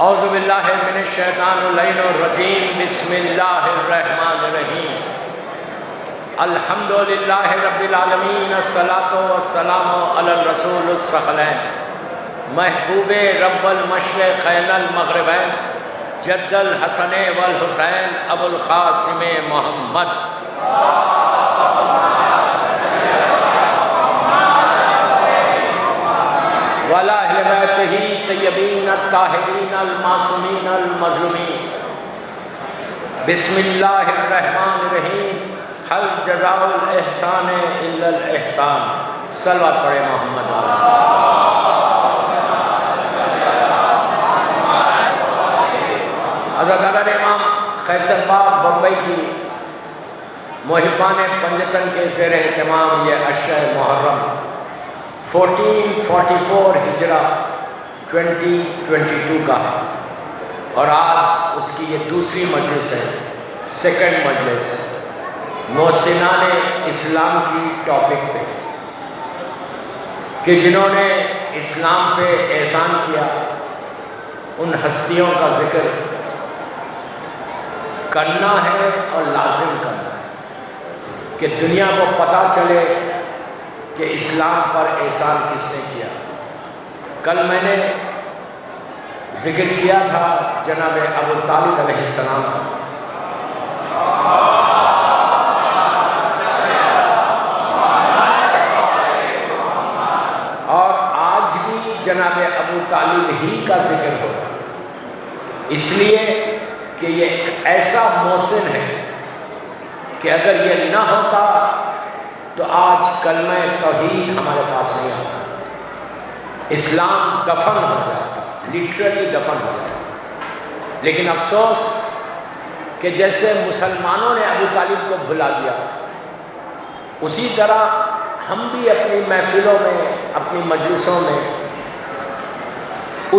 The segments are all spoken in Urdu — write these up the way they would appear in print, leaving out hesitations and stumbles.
اعوذ باللہ من الشیطان اللعین الرجیم بسم اللہ الرحمن الرحیم الحمدللہ رب العالمین الصلاۃ والسلام علی الرسول الثقلین محبوب رب المشرقین المغربین جد الحسن والحسین ابو القاسم محمد وعلی اہل بیتہ طیبین الطاہرین المعصومین المظلومین بسم اللہ الرحمن الرحیم حل جزاء الاحسان الا الاحسان صلوات پڑھے محمد حضرت علی امام خیسر باغ بمبئی کی محبان پنجتن کے زیر اہتمام یہ عشر محرم 1444 ہجرہ 2022 کا اور آج اس کی یہ دوسری مجلس ہے، سیکنڈ مجلس محسنان اسلام کی ٹاپک پہ کہ جنہوں نے اسلام پہ احسان کیا ان ہستیوں کا ذکر کرنا ہے اور لازم کرنا ہے کہ دنیا کو پتہ چلے کہ اسلام پر احسان کس نے کیا۔ کل میں نے ذکر کیا تھا جناب ابو طالب علیہ السلام کا، اور آج بھی جناب ابو طالب ہی کا ذکر ہوگا، اس لیے کہ یہ ایک ایسا محسن ہے کہ اگر یہ نہ ہوتا تو آج کلمہ توحید ہمارے پاس نہیں آتا، اسلام دفن ہو جاتا، لٹرلی دفن ہو جاتا۔ لیکن افسوس کہ جیسے مسلمانوں نے ابو طالب کو بھلا دیا، اسی طرح ہم بھی اپنی محفلوں میں اپنی مجلسوں میں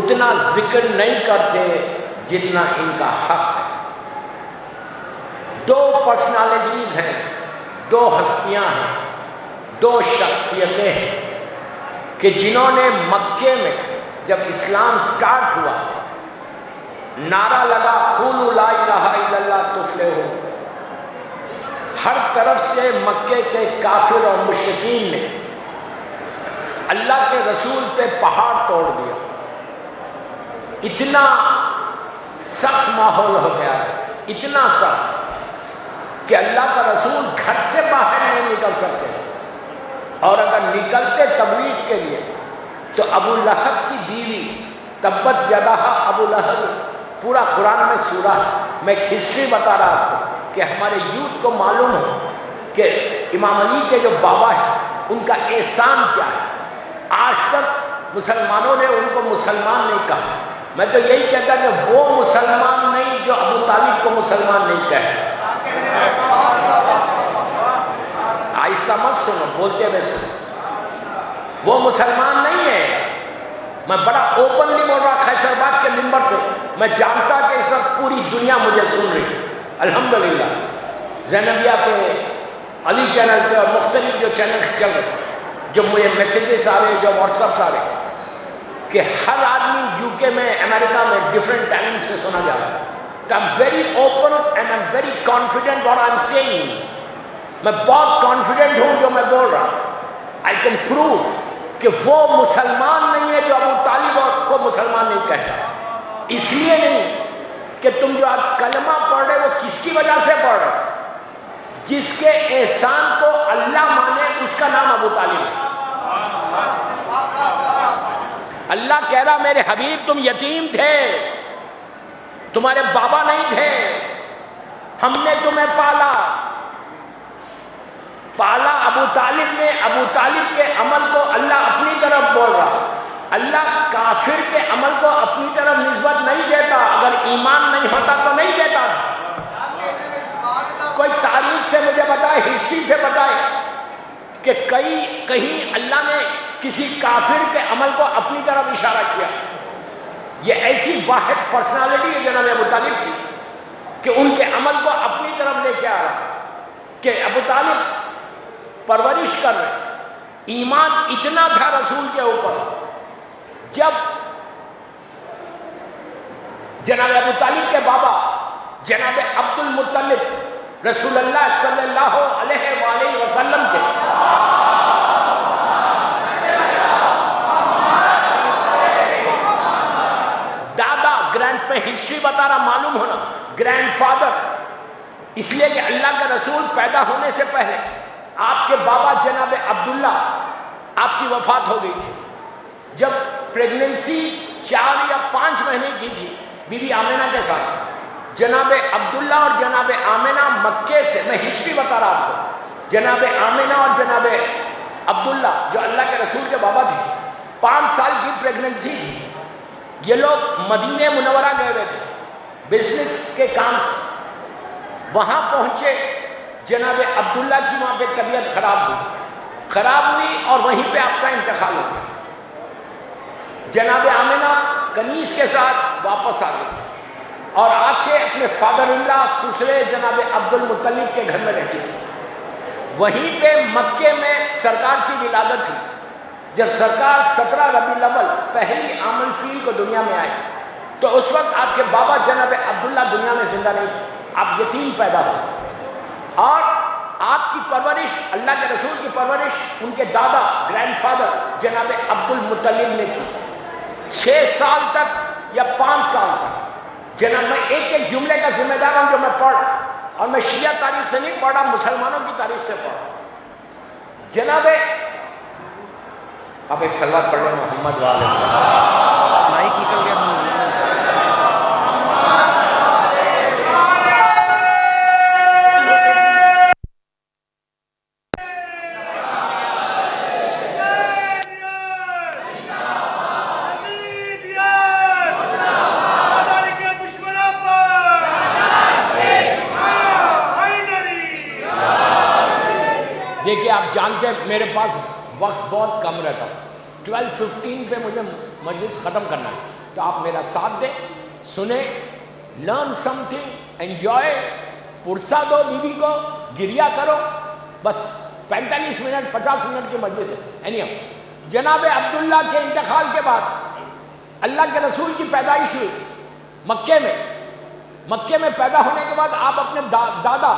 اتنا ذکر نہیں کرتے جتنا ان کا حق ہے۔ دو پرسنالٹیز ہیں، دو ہستیاں ہیں، دو شخصیتیں ہیں کہ جنہوں نے مکے میں جب اسلام سٹارٹ ہوا نعرہ لگا قولوا لا الہ الا اللہ تفلحوا، ہر طرف سے مکے کے کافر اور مشرکین نے اللہ کے رسول پہ پہاڑ توڑ دیا، اتنا سخت ماحول ہو گیا تھا، اتنا سخت کہ اللہ کا رسول گھر سے باہر نہیں نکل سکتے تھے، اور اگر نکلتے تبلیغ کے لیے تو ابو لہب کی بیوی تبت یدہ ابو لہب، پورا قرآن میں سورہ ہے۔ میں ایک ہسٹری بتا رہا آپ کو کہ ہمارے یوتھ کو معلوم ہو کہ امام علی کے جو بابا ہیں ان کا احسان کیا ہے۔ آج تک مسلمانوں نے ان کو مسلمان نہیں کہا، میں تو یہی کہتا کہ وہ مسلمان نہیں جو ابو طالب کو مسلمان نہیں کہتا۔ آہستہ مت سنو، بولتے ہوئے سنو، وہ مسلمان نہیں ہے۔ میں بڑا اوپنلی بول رہا خیسر باغ کے ممبر سے، میں جانتا کہ اس وقت پوری دنیا مجھے سن رہی، الحمدللہ زینبیہ پہ، علی چینل پہ اور مختلف جو چینلز چل رہے، جو مجھے میسیجز آ رہے، جو واٹس اپس آ رہے کہ ہر آدمی یو کے میں، امریکہ میں ڈیفرنٹ ٹائمنگز میں سنا جا رہا ہے۔ تو I'm very open and I'm very confident what I'm saying۔ میں بہت کانفیڈنٹ ہوں جو میں بول رہا ہوں۔ I can prove کہ وہ مسلمان نہیں ہے جو ابو طالب کو مسلمان نہیں کہتا۔ اس لیے نہیں کہ تم جو آج کلمہ پڑھ رہے وہ کس کی وجہ سے پڑھ رہے، جس کے احسان کو اللہ مانے اس کا نام ابو طالب ہے۔ اللہ کہہ رہا میرے حبیب تم یتیم تھے، تمہارے بابا نہیں تھے، ہم نے تمہیں پالا ابو طالب نے۔ ابو طالب کے عمل کو اللہ اپنی طرف بول رہا، اللہ کافر کے عمل کو اپنی طرف نسبت نہیں دیتا، اگر ایمان نہیں ہوتا تو نہیں دیتا تھا۔ کوئی تاریخ سے مجھے بتائے، ہسٹری سے بتائے کہ کہیں اللہ نے کسی کافر کے عمل کو اپنی طرف اشارہ کیا۔ یہ ایسی واحد پرسنالٹی ہے جناب ابو طالب کی کہ ان کے عمل کو اپنی طرف لے کے آ رہا کہ ابو طالب پرورش کر رہے، ایمان اتنا تھا رسول کے اوپر، جب جناب ابو طالب کے بابا جناب عبد المطلب رسول اللہ صلی اللہ علیہ وآلہ وسلم کے دادا، گرینڈ میں ہسٹری بتا رہا، معلوم ہونا، گرینڈ فادر، اس لیے کہ اللہ کا رسول پیدا ہونے سے پہلے آپ کے بابا جناب عبداللہ، آپ کی وفات ہو گئی تھی جب پریگننسی 4 یا 5 مہینے کی تھی بی بی آمنہ کے ساتھ۔ جناب عبداللہ اور جناب آمنہ مکے سے، میں ہسٹری بتا رہا آپ کو، جناب آمنہ اور جناب عبداللہ جو اللہ کے رسول کے بابا تھے، 5 سال کی پریگننسی تھی۔ یہ لوگ مدینہ منورہ گئے ہوئے تھے بزنس کے کام سے، وہاں پہنچے، جناب عبداللہ کی وہاں پہ طبیعت خراب ہوئی اور وہیں پہ آپ کا انتقال ہو گیا۔ جناب آمنہ کنیز کے ساتھ واپس آ گئی اور آ کے اپنے فادر اللہ سسرے جناب عبد المطلب کے گھر میں رہتی تھی۔ وہیں پہ مکے میں سرکار کی ولادت ہوئی جب سرکار 17 ربیع الاول پہلی عام الفیل کو دنیا میں آئے، تو اس وقت آپ کے بابا جناب عبداللہ دنیا میں زندہ نہیں تھے، آپ یتیم پیدا ہوئے، اور آپ کی پرورش، اللہ کے رسول کی پرورش ان کے دادا گرینڈ فادر جناب عبد المطلب نے کی 6 سال تک یا 5 سال تک۔ جناب میں ایک جملے کا ذمہ دار ہوں جو میں پڑھ رہا، اور میں شیعہ تاریخ سے نہیں پڑھ رہا، مسلمانوں کی تاریخ سے پڑھ رہا۔ جناب آپ ایک صلوات پڑھ رہے محمد والے مائک نکل گیا۔ دیکھیے آپ جانتے ہیں میرے پاس وقت بہت کم رہتا، 12:15 پہ مجھے مجلس ختم کرنا ہے، تو آپ میرا ساتھ دیں، سنیں، لرن سم تھنگ، انجوائے، پرسہ دو بیوی کو، گریہ کرو، بس 45 منٹ 50 منٹ کی مجلس ہے۔ جناب عبداللہ کے انتقال کے بعد اللہ کے رسول کی پیدائش ہوئی مکے میں پیدا ہونے کے بعد آپ اپنے دادا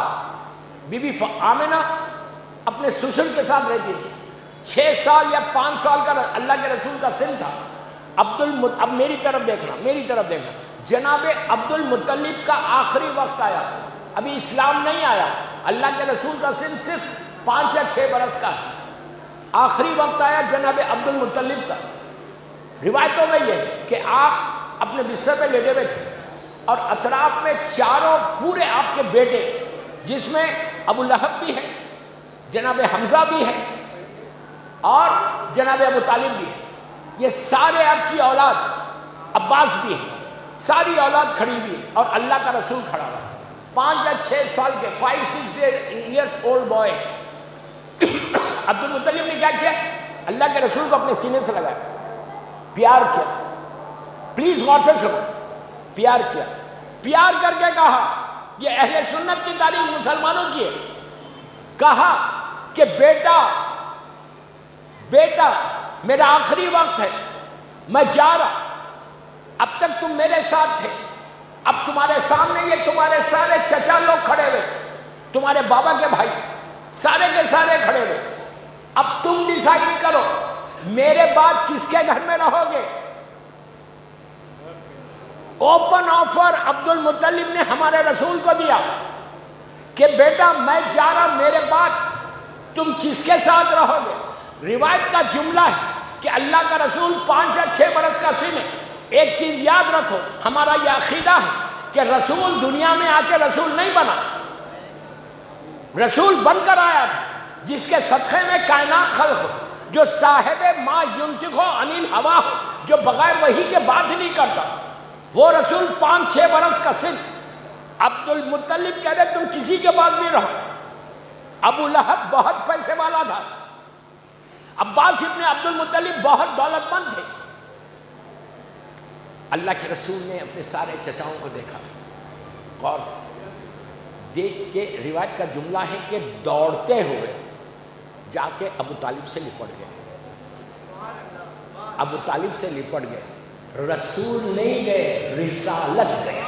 بی بی آمنہ اپنے سسر کے ساتھ رہتی تھی۔ 6 سال یا 5 سال کا اللہ کے رسول کا سن تھا۔ اب میری طرف دیکھنا، جناب عبد المطلب کا آخری وقت آیا، ابھی اسلام نہیں آیا، اللہ کے رسول کا سن صرف 5 یا 6 برس کا ہے، آخری وقت آیا جناب عبد المطلب کا۔ روایتوں میں یہ کہ آپ اپنے بستر پہ لیٹے ہوئے تھے اور اطراف میں چاروں پورے آپ کے بیٹے، جس میں ابو لہب بھی ہے، جناب حمزہ بھی ہے اور جناب ابو طالب بھی ہے، یہ سارے آپ کی اولاد، عباس بھی ہے، ساری اولاد کھڑی ہوئی ہے اور اللہ کا رسول کھڑا ہوا ہے۔ 5 یا 6 سال کے 5-6 ایئرس اولڈ بوائے عبد المطلب نے کیا کیا؟ اللہ کے رسول کو اپنے سینے سے لگایا، پیار کیا۔ پلیز غور سے سنو، پیار کیا، پیار کر کے کہا، یہ اہل سنت کی تاریخ مسلمانوں کی ہے، کہا کہ بیٹا میرا آخری وقت ہے، میں جا رہا، اب تک تم میرے ساتھ تھے، اب تمہارے سامنے یہ تمہارے سارے چچا لوگ کھڑے ہوئے، تمہارے بابا کے بھائی سارے کے سارے کھڑے ہوئے، اب تم ڈیسائیڈ کرو میرے بعد کس کے گھر میں رہو گے۔ اوپن آفر عبد المطلب نے ہمارے رسول کو دیا کہ بیٹا میں جا رہا، میرے بعد تم کس کے ساتھ رہو گے۔ روایت کا جملہ ہے کہ اللہ کا رسول 5 یا 6 برس کا سن ہے۔ ایک چیز یاد رکھو، ہمارا یہ عقیدہ ہے کہ رسول دنیا میں آ کے رسول نہیں بنا، رسول بن کر آیا تھا جس کے صدقے میں کائنات خلق ہو، جو صاحب ما ینطق عن الہوا ہو، جو بغیر وحی کے بات ہی نہیں کرتا، وہ رسول 5-6 برس کا سن۔ عبد المطلب کہہ رہے تم کسی کے پاس بھی رہو۔ ابو لہب بہت پیسے والا تھا، عباس ابن عبد المطلب بہت دولت مند تھے۔ اللہ کے رسول نے اپنے سارے چچاؤں کو دیکھا، غور سے دیکھ کے روایت کا جملہ ہے کہ دوڑتے ہوئے جا کے ابو طالب سے لپٹ گئے، ابو طالب سے لپٹ گئے، رسول نہیں گئے، رسالت گئے۔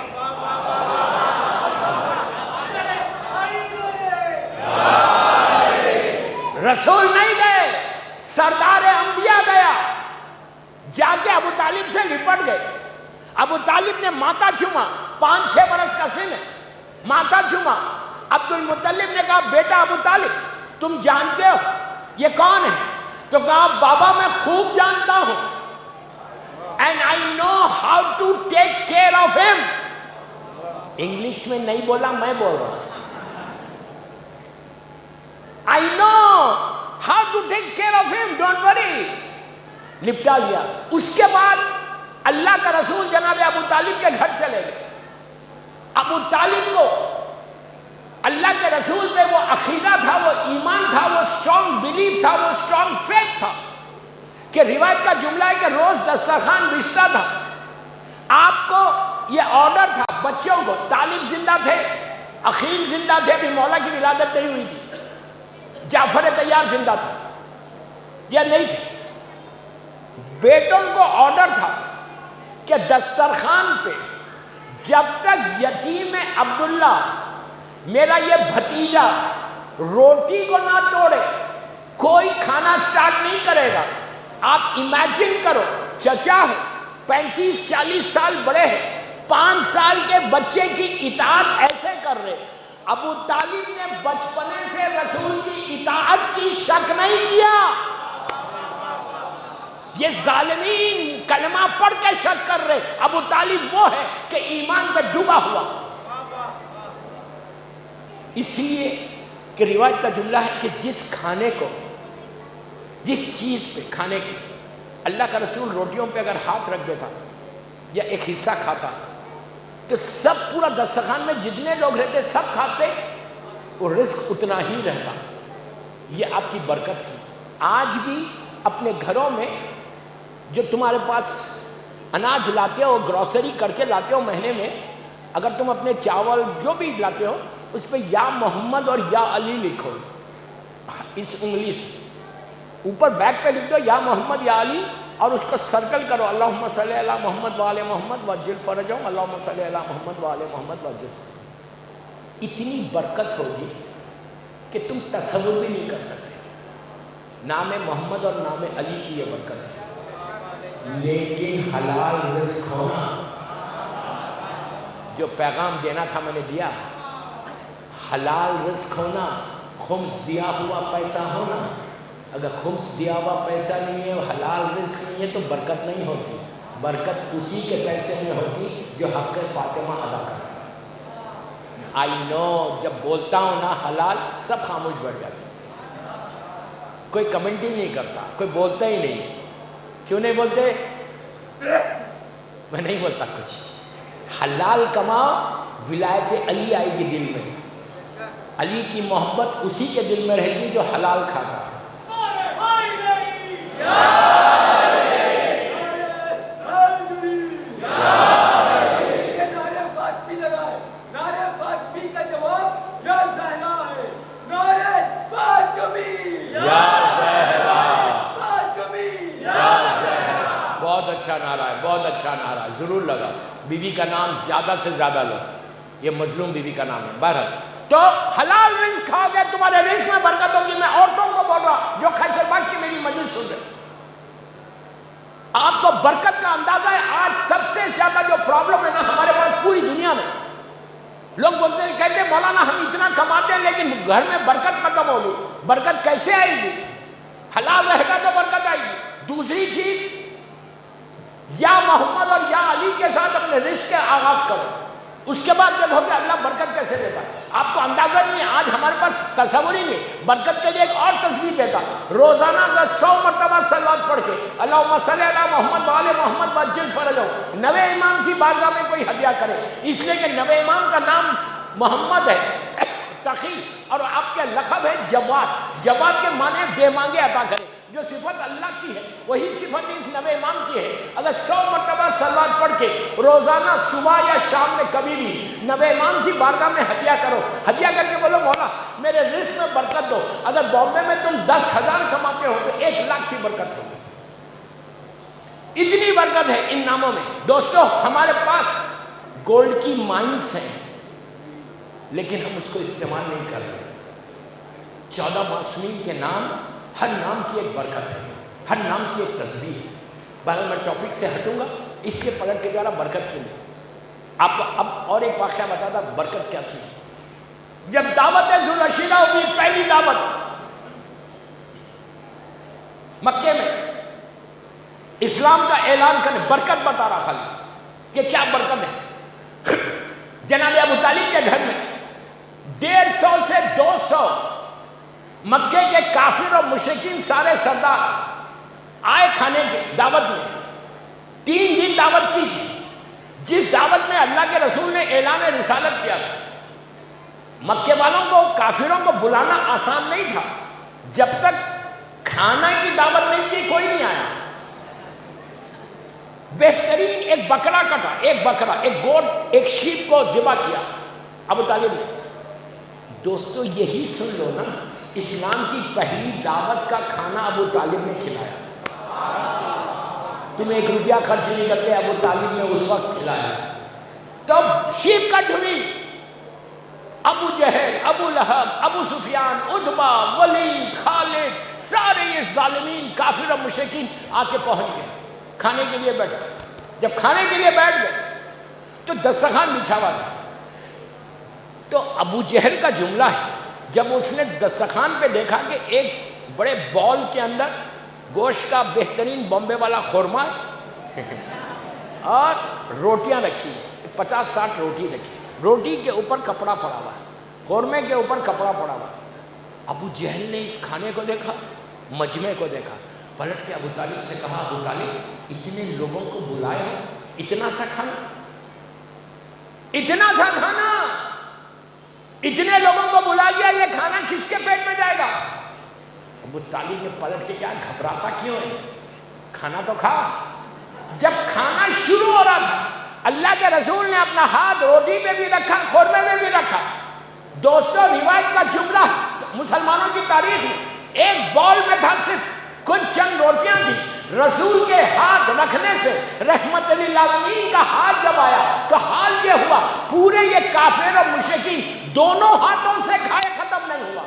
رسول نہیں گئے، سردار انبیاء گیا، جا کے ابو طالب سے لپٹ گئے۔ ابو طالب نے ماتھا چوما، 5-6 برس کا سن ہے، ماتھا چوما۔ عبد المطلب نے کہا بیٹا ابو طالب تم جانتے ہو یہ کون ہے؟ تو کہا بابا میں خوب جانتا ہوں، and I know how to take care of him۔ English میں نہیں بولا، میں بول رہا ہوں، I know how to take care of him, don't worry۔ لپٹا لیا۔ اس کے بعد اللہ کا رسول جناب ابو طالب کے گھر چلے گئے۔ ابو طالب کو اللہ کے رسول پہ وہ عقیدہ تھا، وہ ایمان تھا، وہ اسٹرانگ بلیف تھا، وہ اسٹرانگ فیتھ تھا کہ روایت کا جملہ ہے کہ روز دسترخوان بچھتا تھا۔ آپ کو یہ آرڈر تھا بچوں کو، طالب زندہ تھے، عقیل زندہ تھے، ابھی مولا کی ولادت نہیں ہوئی تھی، جعفر طیار زندہ تھا یا نہیں تھے، بیٹوں کو آرڈر تھا کہ دسترخوان پہ جب تک یتیم عبداللہ میرا یہ بھتیجا روٹی کو نہ توڑے کوئی کھانا سٹارٹ نہیں کرے گا۔ آپ امیجن کرو، چچا ہے 35-40 سال بڑے ہیں، 5 سال کے بچے کی اطاعت ایسے کر رہے۔ ابو طالب نے بچپنے سے رسول کی اطاعت کی شک نہیں کیا۔ یہ ظالمین کلمہ پڑھ کے شک کر رہے، ابو طالب وہ ہے کہ ایمان پہ ڈوبا ہوا۔ اس لیے کہ روایت کا جملہ ہے کہ جس کھانے کو، جس چیز پہ کھانے کی اللہ کا رسول روٹیوں پہ اگر ہاتھ رکھ دیتا یا ایک حصہ کھاتا تو سب پورا دسترخوان میں جتنے لوگ رہتے سب کھاتے، وہ رزق اتنا ہی رہتا۔ یہ آپ کی برکت تھی۔ آج بھی اپنے گھروں میں جو تمہارے پاس اناج لاتے ہو، گروسری کر کے لاتے ہو مہینے میں، اگر تم اپنے چاول جو بھی لاتے ہو اس پہ یا محمد اور یا علی لکھو، اس انگلی سے اوپر بیک پہ لکھ دو یا محمد یا علی، اور اس کو سرکل کرو، اللہم صلی علی محمد وآل محمد وعجل فرجہم، اللہم صلی علی محمد وآل محمد وعجل۔ اتنی برکت ہوگی کہ تم تصور بھی نہیں کر سکتے۔ نام محمد اور نام علی کی یہ برکت ہے۔ لیکن حلال رزق ہونا، جو پیغام دینا تھا میں نے دیا، حلال رزق ہونا، خمس دیا ہوا پیسہ ہونا۔ اگر خمس دیا ہوا پیسہ نہیں ہے، حلال رزق نہیں ہے، تو برکت نہیں ہوتی۔ برکت اسی کے پیسے میں ہوتی جو حق فاطمہ ادا کرتا ہے۔ آئی نو، جب بولتا ہوں نا حلال، سب خاموش بیٹھ جاتے، کوئی کمنٹ ہی نہیں کرتا، کوئی بولتا ہی نہیں۔ کیوں نہیں بولتے؟ میں نہیں بولتا کچھ۔ حلال کماؤ، ولایت علی آئے گی دل میں، علی کی محبت اسی کے دل میں رہتی جو حلال کھاتا۔ بہت اچھا نعرہ ہے، بہت اچھا نعرہ ہے، ضرور لگا۔ بی بی کا نام زیادہ سے زیادہ لو، یہ مظلوم بی بی کا نام ہے۔ بہرحال تو حلال رزق کھاؤ گے، تمہارے رزق میں برکت ہوگی۔ میں عورتوں کو بول رہا جو خیسر باغ کی میری مجلس سن رہے، آپ کو برکت کا اندازہ ہے۔ آج سب سے زیادہ جو پرابلم ہے نا ہمارے پاس پوری دنیا میں، لوگ بولتے ہیں، کہتے ہیں مولانا ہم اتنا کماتے ہیں لیکن گھر میں برکت ختم ہوگی۔ برکت کیسے آئے گی؟ حلال رہے گا تو برکت آئے گی۔ دوسری چیز، یا محمد اور یا علی کے ساتھ اپنے رزق کا آغاز کرو، اس کے بعد دیکھو کہ اللہ برکت کیسے دیتا ہے۔ آپ کو اندازہ نہیں ہے، آج ہمارے پاس تصور ہی نہیں۔ برکت کے لیے ایک اور تسبیح دیتا، روزانہ اگر 100 مرتبہ صلوات پڑھ کے اللہم صلی علی محمد وآل محمد وعجل فرجہم، نوے امام کی بارگاہ میں کوئی ہدیہ کرے، اس لیے کہ نوے امام کا نام محمد ہے، تقی، اور آپ کے لقب ہے جواد۔ جواد کے معنی بے مانگے عطا کرے، جو صفت اللہ کی ہے وہی صفت اس نبی امام کی ہے۔ اگر 100 مرتبہ صلوات پڑھ کے روزانہ صبح یا شام میں کبھی بھی نبی امام کی بارگاہ میں ہدیہ کرو، ہدیہ کر کے بولو مولا میرے رزق میں برکت دو۔ اگر بامبے میں تم 10,000 کماتے ہو تو 1 لاکھ کی برکت ہوگی۔ اتنی برکت ہے ان ناموں میں. دوستو ہمارے پاس گولڈ کی مائنس ہیں لیکن ہم اس کو استعمال نہیں کر رہے. 14 معصومین کے نام، ہر نام کی ایک برکت ہے، ہر نام کی ایک تسبیح ہے. بہرحال میں ٹاپک سے ہٹوں گا اس لیے پلٹ کے جا رہا برکت کے لیے. آپ کو اب اور ایک واقعہ بتاتا برکت کیا تھی. جب دعوت ذوالعشیرہ ہوئی، پہلی دعوت مکے میں اسلام کا اعلان کرنے، برکت بتا رہا خالی کہ کیا برکت ہے. جناب ابو طالب کے گھر میں 150 سے 200 مکے کے کافر اور مشرکین سارے سردار آئے کھانے کے دعوت میں. 3 دن دعوت کی تھی. جس دعوت میں اللہ کے رسول نے اعلان رسالت کیا تھا. مکے والوں کو، کافروں کو بلانا آسان نہیں تھا. جب تک کھانا کی دعوت نہیں تھی کوئی نہیں آیا. بہترین ایک بکرا کٹا، ایک بکرا، ایک گوٹ، ایک شیپ کو ذبح کیا ابو طالب نے. دوستو یہی سن لو نا، اسلام کی پہلی دعوت کا کھانا ابو طالب نے کھلایا. تم 1 روپیہ خرچ نہیں کرتے، ابو طالب نے اس وقت کھلایا. تو شیپ کٹ ہوئی. ابو جہل، ابو لہب، ابو سفیان، عتبہ، ولید، خالد، سارے یہ ظالمین کافر اور مشرکین آ کے پہنچ گئے. کھانے کے لیے بیٹھے. جب کھانے کے لیے بیٹھ گئے تو دسترخوان بچھا ہوا تھا. تو ابو جہل کا جملہ ہے، جب اس نے دسترخوان پہ دیکھا کہ ایک بڑے بال کے اندر گوشت کا بہترین بمبے والا خورما اور روٹیاں رکھی، 50-60 روٹی رکھی. روٹی کے اوپر کپڑا پڑا ہوا، خورمے کے اوپر کپڑا پڑا ہوا. ابو جہل نے اس کھانے کو دیکھا، مجمع کو دیکھا. پلٹ کے ابو طالب سے کہا، ابو طالب اتنے لوگوں کو بلایا، اتنا سا کھانا، اتنا سا کھانا، اتنے لوگوں کو بلا لیا، یہ کھانا کس کے پیٹ میں جائے گا؟ ابو طالب نے پلٹ کے کہا، گھبراتا کیوں ہے؟ کھانا تو کھا. جب کھانا شروع ہو رہا تھا اللہ کے رسول نے اپنا ہاتھ روٹی پہ بھی رکھا، خورمے میں بھی رکھا. دوستو روایت کا جملہ مسلمانوں کی تاریخ میں ایک بال میں تھا، صرف کچھ چند روٹیاں تھیں. رسول کے ہاتھ رکھنے سے رحمت للعالمین کا ہاتھ جب آیا تو حال یہ ہوا، پورے یہ کافر اور مشرکین دونوں ہاتھوں سے کھائے ختم نہیں ہوا.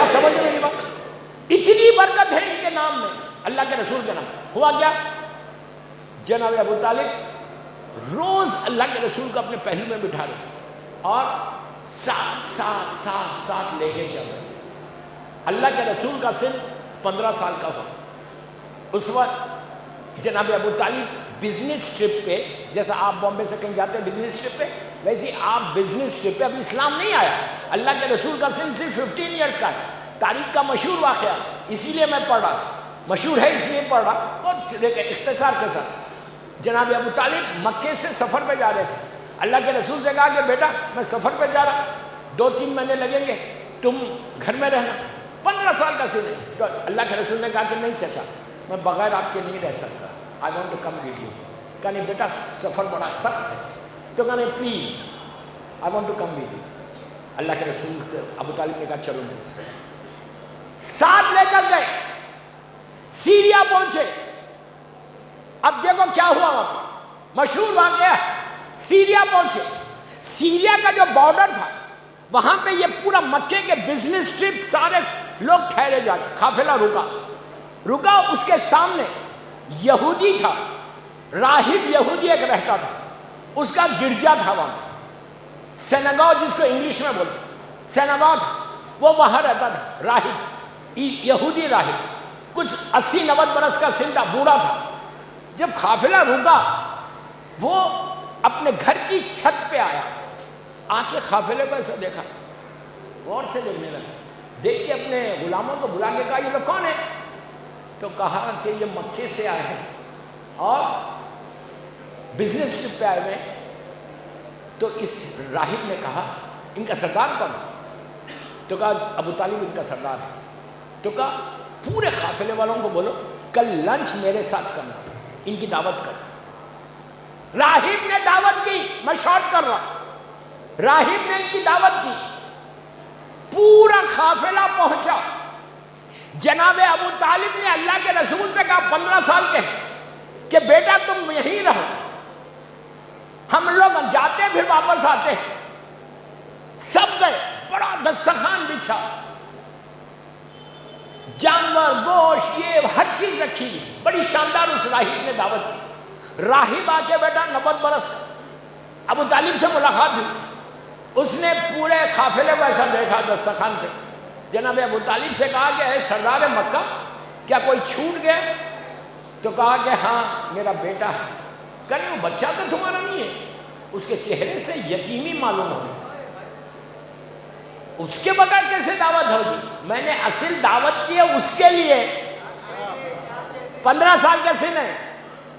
آپ سمجھ میں میری بات؟ اتنی برکت ہے ان کے نام میں، اللہ کے رسول کے نام. ہوا کیا؟ جناب ابو طالب روز اللہ کے رسول کو اپنے پہلو میں بٹھا رہے اور ساتھ لے کے چل رہے. اللہ کے رسول کا سن 15 سال کا ہوا. اس وقت جناب ابو طالب بزنس ٹرپ پہ، جیسا آپ بامبے سے کہیں جاتے ہیں بزنس ٹرپ پہ، ویسے آپ بزنس ٹرپ پہ، ابھی اسلام نہیں آیا. اللہ کے رسول کا سن صرف 15 ایئرس کا ہے. تاریخ کا مشہور واقعہ، اسی لیے میں پڑھ رہا، مشہور ہے اس لیے پڑھ رہا. اور اختصار کے ساتھ جناب ابو طالب مکے سے سفر پہ جا رہے تھے. اللہ کے رسول سے کہا کہ بیٹا میں سفر پہ جا رہا، 2-3 مہینے لگیں گے، تم گھر میں رہنا. 15 سال کا سن ہے. تو اللہ کے رسول نے کہا کہ نہیں چچا، میں بغیر آپ کے نہیں رہ سکتا. I want to come with you. کہا نہیں بیٹا سفر بڑا سخت ہے. تو کہا نہیں please I want to come with you. اللہ کے رسول سے ابو طالب نے کہا چلو میرے سے. ساتھ لے کر گئے، سیریا پہنچے. اب دیکھو کیا ہوا وہاں پہ، مشہور واقعہ ہے. سیریا پہنچے. سیریا کا جو بارڈر تھا وہاں پہ یہ پورا مکے کے بزنس ٹرپ سارے لوگ ٹھہرے جا کے، قافلہ رکا. اس کے سامنے یہودی تھا، راہب یہودی ایک رہتا تھا، اس کا گرجا تھا وہاں پہ، سینگاؤ جس کو انگلش میں بولتے، سینگاؤ تھا، وہ وہاں رہتا تھا. راہب، یہودی راہب، کچھ 80-90 برس کا سن تھا، بوڑھا تھا. جب قافلہ رکا وہ اپنے گھر کی چھت پہ آیا، آ کے قافلے کو ایسا دیکھا، غور سے دیکھنے لگا. دیکھ کے اپنے غلاموں کو بلا کے کہا یہ لوگ کون ہیں؟ تو کہا کہ یہ مکے سے آئے ہیں اور بزنس ٹرپ پہ آئے ہوئے ہیں. تو اس راہب نے کہا ان کا سردار کون ہے؟ تو کہا ابو طالب ان کا سردار ہے. تو کہا پورے قافلے والوں کو بولو کل لنچ میرے ساتھ کرنا، ان کی دعوت کرنا. راہب نے دعوت کی، میں شارٹ کر رہا، راہب نے ان کی دعوت کی. پورا قافلہ پہنچا. جناب ابو طالب نے اللہ کے رسول سے کہا 15 سال کے کہ بیٹا تم یہیں رہو، ہم لوگ جاتے پھر واپس آتے۔ سب گئے، بڑا دسترخوان بچھا، جانور، گوشت، یہ ہر چیز رکھی ہوئی، بڑی شاندار اس راہب نے دعوت کی۔ راہب آ کے بیٹا 90 برس کا، ابو طالب سے ملاقات ہوئی، اس نے پورے قافلے کو ایسا دیکھا دسترخوان پہ، جناب ابو طالب سے کہا کہ اے سردار مکہ کیا کوئی چھوٹ گیا؟ تو کہا کہ ہاں میرا بیٹا ہے۔ کہنے وہ بچہ تو تمہارا نہیں ہے، اس کے چہرے سے یتیمی معلوم ہو گئی، اس کے بغیر کیسے دعوت ہوگی؟ میں نے اصل دعوت کی ہے اس کے لیے۔ 15 سال کا سن ہے،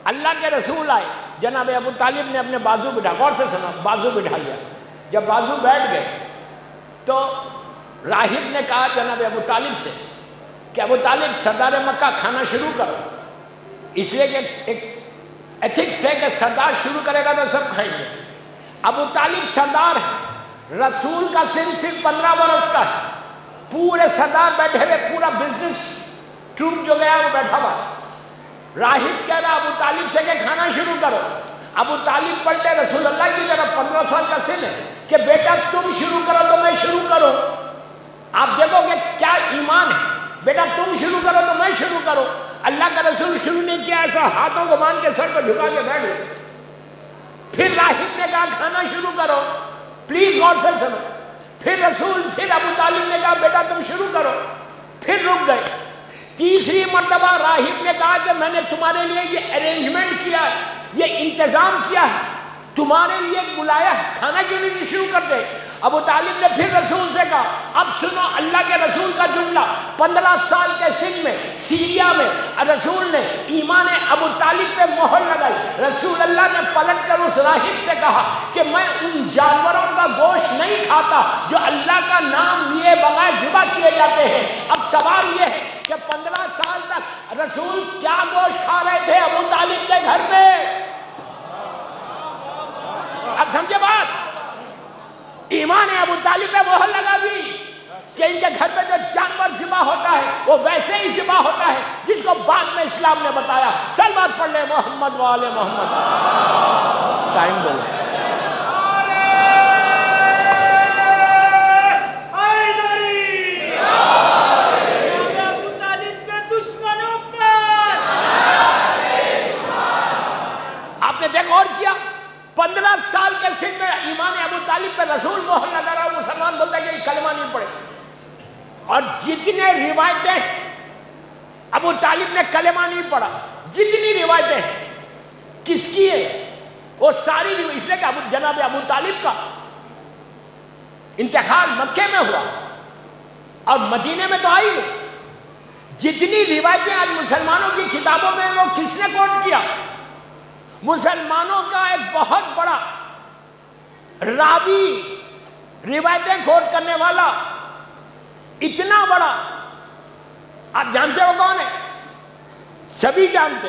اللہ کے رسول آئے، جناب ابو طالب نے اپنے بازو بٹھا، غور سے سنا، بازو بٹھا لیا۔ جب بازو بیٹھ گئے تو راہب نے کہا جناب ابو طالب سے کہ ابو طالب سردار مکہ کھانا شروع کرو، اس لیے کہ ایک ایتھکس تھے کہ سردار شروع کرے گا تو سب کھائیں گے۔ ابو طالب سردار ہے، رسول کا سن صرف 15 برس کا ہے، پورے سردار بیٹھے ہوئے، پورا بزنس ٹروپ جو گیا وہ بیٹھا ہوا۔ راہب کہہ رہا ابو طالب سے کہ کھانا شروع کرو۔ ابو طالب پلٹے رسول اللہ کی طرف، 15 سال کا سن ہے، کہ بیٹا تم شروع کرو تو میں شروع کروں۔ آپ دیکھو کہ کیا ایمان ہے، بیٹا تم شروع کرو تو میں شروع کروں۔ اللہ کا رسول شروع نہیں کیا، ایسا ہاتھوں کو باندھ کے سر کو جھکا کے بیٹھ گئے۔ پھر راہب نے کہا کھانا شروع کرو، پلیز غور سے سنو۔ پھر ابو طالب نے کہا بیٹا تم شروع کرو، پھر رک گئے۔ تیسری مرتبہ راہب نے کہا کہ میں نے تمہارے لیے یہ ارینجمنٹ کیا ہے، یہ انتظام کیا ہے، تمہارے لیے بلایا ہے، کھانا کیوں نہیں شروع کرتے؟ ابو طالب نے پھر رسول سے کہا اب سنو اللہ کے رسول کا جملہ۔ 15 سال کے سن میں سیریا میں رسول نے ایمان ابو طالب پہ مہر لگائی۔ رسول اللہ نے پلٹ کر اس راہب سے کہا کہ میں ان جانوروں کا گوشت نہیں کھاتا جو اللہ کا نام لیے بغیر ذبح کیے جاتے ہیں۔ اب سوال یہ ہے کہ 15 سال تک رسول کیا گوشت کھا رہے تھے ابو طالب کے گھر پہ؟ اب سمجھے بات؟ ایمان ابو طالب پہ مہر لگا دی کہ ان کے گھر پہ جو جانور ذبح ہوتا ہے وہ ویسے ہی ذبح ہوتا ہے جس کو بعد میں اسلام نے بتایا۔ سلوات پڑھ لے محمد والے محمد۔ ٹائم دو۔ آپ نے دیکھ اور کیا، 15 سال کے سن میں ایمان ابو طالب پہ رسول مہر لگا رہا، مسلمان بولتا ہے کہ یہ کلمہ نہیں پڑھے۔ اور جتنے روایتیں ابو طالب نے کلمہ نہیں پڑھا، جتنی روایتیں ہیں کس کی ہے؟ وہ ساری اس لیے کہ جناب ابو طالب کا انتقال مکے میں ہوا اور مدینے میں تو آئی نہیں۔ جتنی روایتیں آج مسلمانوں کی کتابوں میں وہ کس نے کوٹ کیا؟ مسلمانوں کا ایک بہت بڑا راوی، روایتیں کوٹ کرنے والا، اتنا بڑا، آپ جانتے ہو کون ہے؟ سبھی جانتے،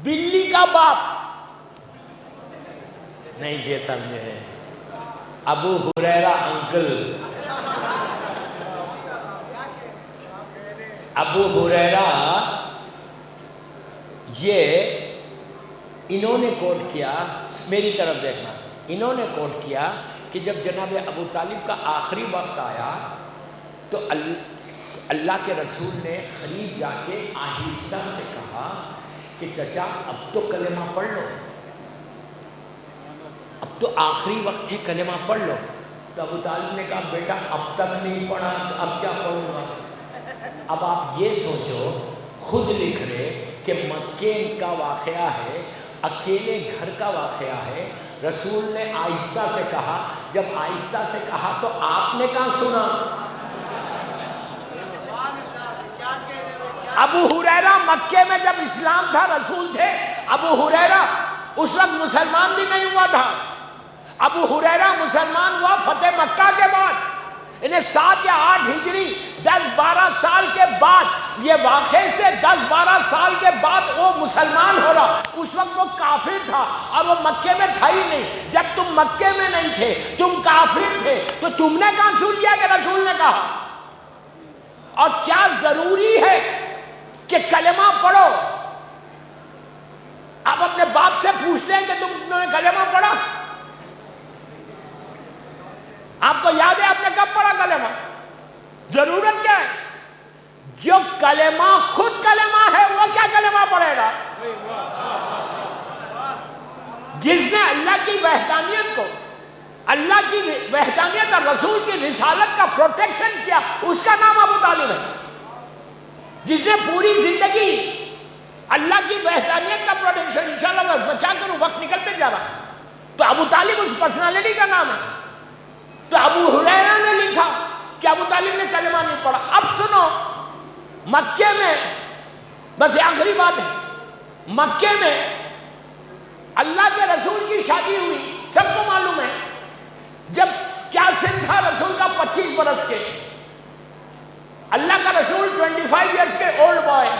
بلی کا باپ نہیں یہ سمجھے، ابو ہریرہ انکل، ابو ہریرہ، یہ انہوں نے کوٹ کیا، میری طرف دیکھنا، انہوں نے کوٹ کیا کہ جب جناب ابو طالب کا آخری وقت آیا تو اللہ کے رسول نے قریب جا کے آہستہ سے کہا کہ چچا اب تو کلمہ پڑھ لو، اب تو آخری وقت ہے کلمہ پڑھ لو۔ تو ابو طالب نے کہا بیٹا اب تک نہیں پڑھا تو اب کیا پڑھوں گا؟ اب آپ یہ سوچو، خود لکھ رہے کہ مکے کا واقعہ ہے، اکیلے گھر کا واقعہ ہے، رسول نے آہستہ سے کہا، جب آہستہ سے کہا تو آپ نے کہاں سنا؟ ابو ہریرہ مکے میں جب اسلام تھا، رسول تھے، ابو ہریرہ اس وقت مسلمان بھی نہیں ہوا تھا۔ ابو ہریرہ مسلمان ہوا فتح مکہ کے بعد، انہیں 7 یا 8 ہجری 10-12 سال کے بعد، یہ واقعے سے 10-12 سال کے بعد وہ مسلمان ہو رہا۔ اس وقت وہ کافر تھا اور وہ مکے میں تھا ہی نہیں۔ جب تم مکے میں نہیں تھے، تم کافر تھے، تو تم نے کہاں سن لیا کہ رسول نے کہا؟ اور کیا ضروری ہے کہ کلمہ پڑھو؟ آپ اپنے باپ سے پوچھتے ہیں کہ تم نے کلمہ پڑھا؟ آپ کو یاد ہے آپ نے کب پڑھا کلمہ؟ ضرورت کیا ہے؟ جو کلمہ خود کلمہ ہے وہ کیا کلمہ پڑھے گا؟ جس نے اللہ کی وحدانیت کو، اللہ کی وحدانیت اور رسول کی رسالت کا پروٹیکشن کیا، اس کا نام ابو طالب ہے۔ جس نے پوری زندگی اللہ کی وحدانیت کا پروٹیکشن، انشاءاللہ میں کیا کروں، وقت نکلتے جا رہا، تو ابو طالب اس پرسنالٹی کا نام ہے۔ تو ابو ہریرہ نے لکھا کہ ابو طالب نے کلمہ نہیں پڑھا۔ اب سنو، مکے میں، بس یہ آخری بات ہے، مکے میں اللہ کے رسول کی شادی ہوئی، سب کو معلوم ہے۔ جب کیا سن تھا رسول کا؟ 25 برس کے۔ اللہ کا رسول 25 ایئرس کے اولڈ بوائے۔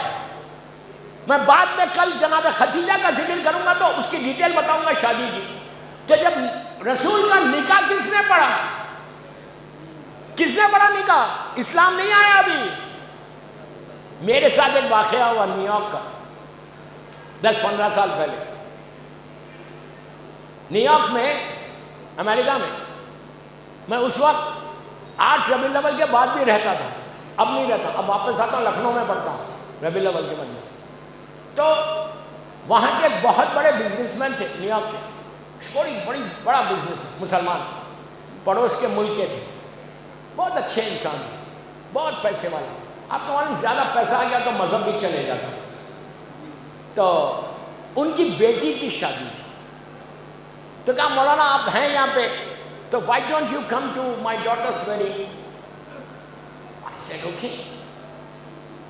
میں بعد میں کل جناب خدیجہ کا ذکر کروں گا تو اس کی ڈیٹیل بتاؤں گا شادی کی۔ تو جب رسول کا نکاح کس نے پڑھا؟ کس نے پڑھا نکاح؟ اسلام نہیں آیا ابھی۔ میرے ساتھ ایک واقعہ ہوا نیو یارک کا 10-15 سال پہلے۔ نیو یارک میں، امریکہ میں اس وقت 8 ربیع الاول کے بعد بھی رہتا تھا، اب نہیں رہتا، اب واپس آتا ہوں، لکھنؤ میں پڑھتا ہوں ربیع الاول کے وجہ سے۔ تو وہاں کے بہت بڑے بزنس مین تھے نیو یارک کے، بڑا بزنس، مسلمان، پڑوس کے ملک کے تھے، بہت اچھے انسان تھے، بہت پیسے والے۔ آپ کو معلوم زیادہ پیسہ آ گیا تو مذہب بھی چلے جاتا۔ تو ان کی بیٹی کی شادی تھی، تو کہا مولانا آپ ہیں یہاں پہ، تو why don't you come to my daughter's wedding? I said okay۔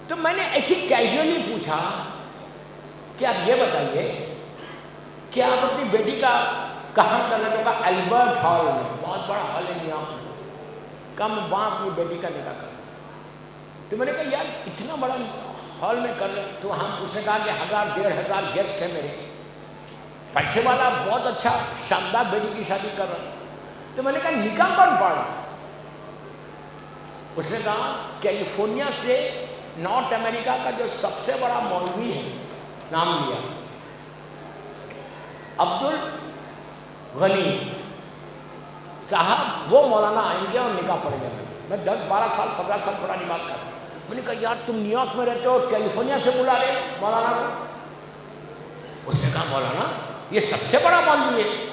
تو میں نے ایسی کیجولی پوچھا کہ آپ یہ بتائیے کہ آپ اپنی بیٹی کا کہاں کرنا؟ تو کہا البرٹ ہال میں، بہت بڑا ہال ہے نیو یارک میں، کہا میں وہاں اپنی بیٹی کا نکاح کروں۔ تو میں نے کہا یار اتنا بڑا ہال میں کر لیں؟ تو ہم، اس نے کہا کہ 1000-1500 گیسٹ ہیں میرے، پیسے والا، بہت اچھا شاندار بیٹی کی شادی کر رہا۔ تو میں نے کہا نکاح کون پڑھ رہا؟ اس نے کہا کیلیفورنیا سے نارتھ امریکہ کا جو سب سے بڑا مولوی ہے، نام لیا، عبدالغنی صاحب، وہ مولانا آئیں گے اور نکاح پڑھیں گے۔ میں 10-12 سال 15 سال پرانی بات کر رہا ہوں۔ میں نے کہا یار تم نیو یارک میں رہتے ہو، کیلیفورنیا سے بلا رہے مولانا کو؟ اس نے کہا مولانا یہ سب سے بڑا مولوی ہے۔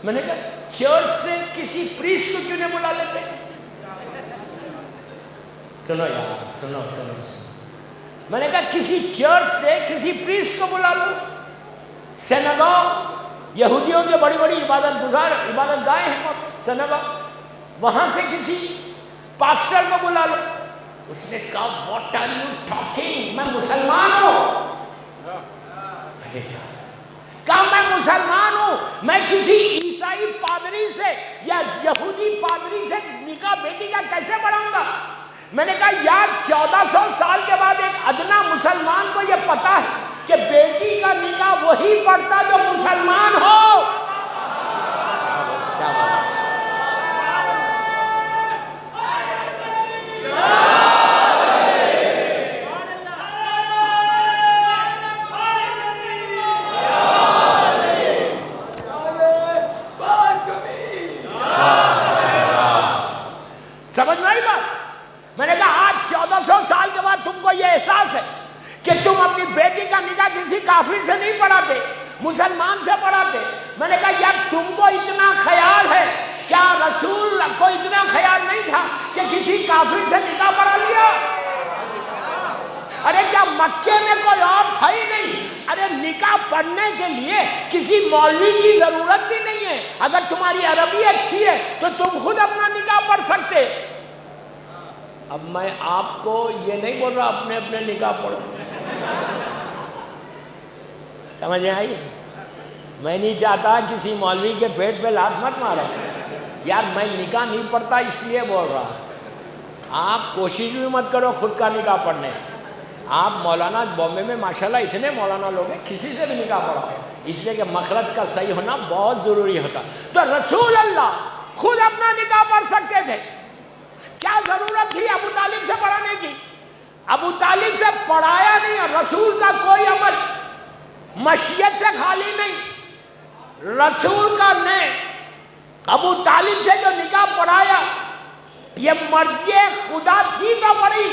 میں نے کہا چرچ سے کسی پریسٹ کو کیوں نہیں بلا لیتے؟ سنو یار، سنو۔ میں نے کہا کسی چرچ سے کسی پریسٹ کو بلا لو، سینگاگ، یہودیوں کے بڑی بڑی عبادت گاہیں ہیں سینگاگ، وہاں سے کسی پاسٹر کو بلا لو۔ اس نے کہا واٹ آر یو ٹاکنگ، میں مسلمان ہوں۔ کہا میں مسلمان ہوں، میں کسی عیسائی پادری سے یا یہودی پادری سے نکاح بیٹی کا کیسے پڑھاؤں گا؟ میں نے کہا یار 1400 سال کے بعد ایک ادنا مسلمان کو یہ پتا ہے کہ بیٹی کا نکاح وہی پڑھتا جو مسلمان ہو۔ کیا بات؟ سمجھ میں آئی بات؟ میں نے کہا آج 1400 سال کے بعد تم کو یہ احساس ہے کہ تم اپنی بیٹی کا نکاح کسی کافر سے نہیں پڑھاتے، مسلمان سے پڑھاتے۔ میں نے کہا یار تم کو اتنا خیال ہے، کیا رسول کو اتنا خیال نہیں تھا کہ کسی کافر سے نکاح پڑھا لیا؟ ارے کیا مکے میں کوئی اور تھا ہی نہیں؟ ارے نکاح پڑھنے کے لیے کسی مولوی کی ضرورت بھی نہیں ہے۔ اگر تمہاری عربی اچھی ہے تو تم خود اپنا نکاح پڑھ سکتے۔ اب میں آپ کو یہ نہیں بول رہا اپنے اپنے نکاح پڑھو، سمجھ میں آئی؟ میں نہیں چاہتا کسی مولوی کے پیٹ پہ لات مت مارو یار، میں نکاح نہیں پڑھتا اس لیے بول رہا۔ آپ کوشش بھی مت کرو خود کا نکاح پڑھنے۔ آپ مولانا بامبے میں ماشاءاللہ اتنے مولانا لوگ ہیں، کسی سے بھی نکاح پڑھاؤ، اس لیے کہ مخرج کا صحیح ہونا بہت ضروری ہوتا۔ تو رسول اللہ خود اپنا نکاح پڑھ سکتے تھے، کیا ضرورت تھی ابو طالب سے پڑھانے کی؟ ابو طالب سے پڑھایا نہیں، اور رسول کا کوئی عمل مشیت سے خالی نہیں۔ رسول کا نے ابو طالب سے جو نکاح پڑھایا یہ مرضی خدا تھی تو پڑھی،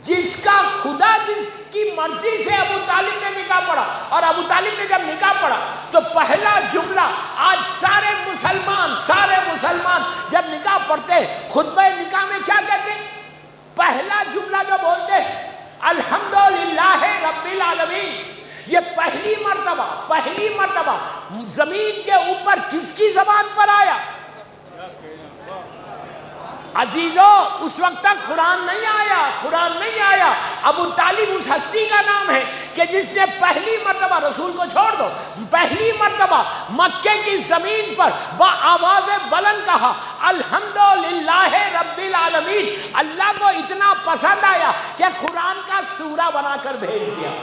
جس کا خدا جس کی مرضی سے ابو طالب نے نکاح پڑھا۔ اور ابو طالب نے جب نکاح پڑھا تو پہلا جملہ، آج سارے مسلمان جب نکاح پڑھتے خطبہ نکاح میں کیا کہتے ہیں؟ پہلا جملہ جو بولتے الحمدللہ رب العالمین۔ یہ پہلی مرتبہ زمین کے اوپر کس کی زبان پر آیا؟ عزیزو، اس وقت تک قرآن نہیں آیا۔ ابو طالب اس ہستی کا نام ہے کہ جس نے پہلی مرتبہ، رسول کو چھوڑ دو، پہلی مرتبہ مکے کی زمین پر بآواز بلند کہا الحمدللہ رب العالمین۔ اللہ کو اتنا پسند آیا کہ قرآن کا سورہ بنا کر بھیج دیا۔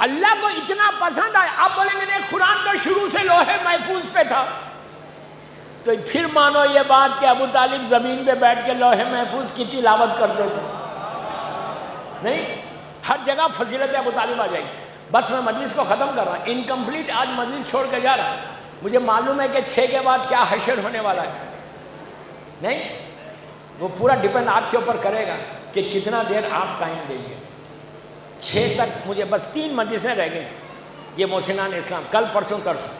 اللہ کو اتنا پسند آیا۔ آپ بولیں گے نہیں، قرآن تو شروع سے لوح محفوظ پہ تھا، تو پھر مانو یہ بات کہ ابو طالب زمین پہ بیٹھ کے لوح محفوظ کی تلاوت کرتے تھے۔ نہیں، ہر جگہ فضیلت ابو طالب آ جائے گی۔ بس میں مجلس کو ختم کر رہا ہوں، انکمپلیٹ آج مجلس چھوڑ کے جا رہا ہوں۔ مجھے معلوم ہے کہ 6 کے بعد کیا حشر ہونے والا ہے، نہیں، وہ پورا ڈیپینڈ آپ کے اوپر کرے گا کہ کتنا دیر آپ ٹائم دیں گے۔ 6 تک مجھے بس 3 مجلسیں رہ گئی، یہ محسنان اسلام، کل پرسوں ترسوں